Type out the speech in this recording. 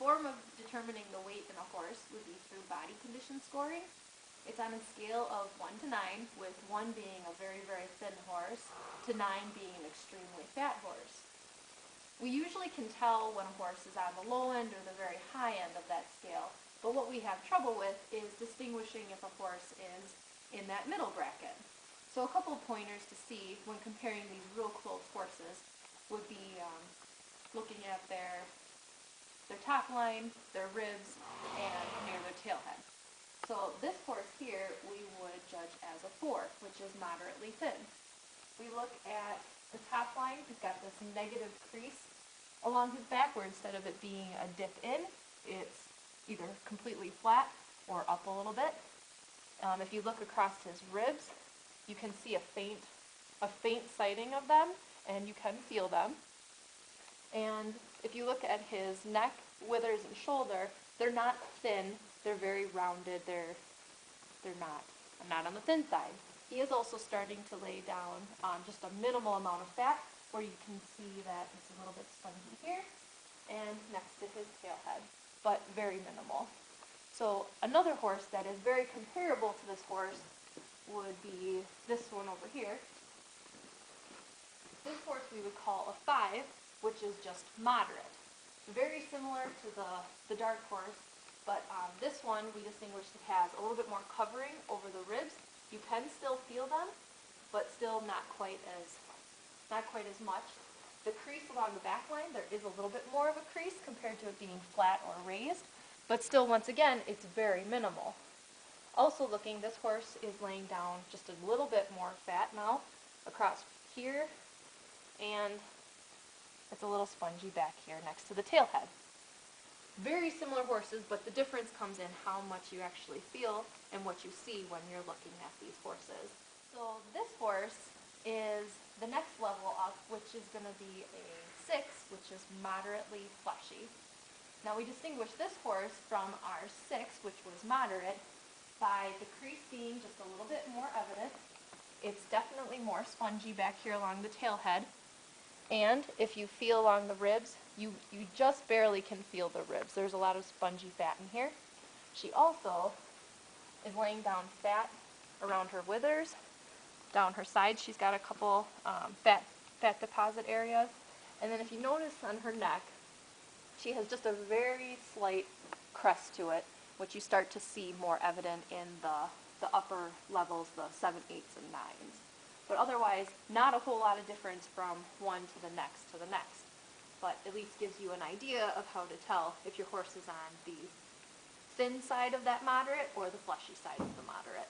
form of determining the weight in a horse would be through body condition scoring. It's on a scale of 1 to 9, with 1 being a very, very thin horse, to 9 being an extremely fat horse. We usually can tell when a horse is on the low end or the very high end of that scale, but what we have trouble with is distinguishing if a horse is in that middle bracket. So a couple of pointers to see when comparing these real close horses would be looking at their top line, their ribs, and near their tail head. So this horse here we would judge as a 4, which is moderately thin. We look at the top line, he's got this negative crease along his back where instead of it being a dip in, it's either completely flat or up a little bit. If you look across his ribs, you can see a faint sighting of them, and you can feel them. And if you look at his neck, withers, and shoulder, they're not thin, they're very rounded, they're not on the thin side. He is also starting to lay down just a minimal amount of fat, where you can see that it's a little bit spongy here and next to his tail head, but very minimal. So another horse that is very comparable to this horse would be this one over here. This horse we would call a 5, which is just moderate. Very similar to the dark horse, but this one we distinguish that has a little bit more covering over the ribs. You can still feel them, but still not quite as much. The crease along the back line, there is a little bit more of a crease compared to it being flat or raised, but still, once again, it's very minimal. Also looking, this horse is laying down just a little bit more fat now across here, and it's a little spongy back here next to the tail head. Very similar horses, but the difference comes in how much you actually feel and what you see when you're looking at these horses. So this horse is the next level up, which is going to be a 6, which is moderately fleshy. Now we distinguish this horse from our 6, which was moderate, by the crease being just a little bit more evident. It's definitely more spongy back here along the tail head. And if you feel along the ribs, you just barely can feel the ribs. There's a lot of spongy fat in here. She also is laying down fat around her withers. Down her side, she's got a couple fat deposit areas. And then if you notice on her neck, she has just a very slight crest to it, which you start to see more evident in the upper levels, the 7/8 and 9s. But otherwise, not a whole lot of difference from one to the next to the next. But at least gives you an idea of how to tell if your horse is on the thin side of that moderate or the fleshy side of the moderate.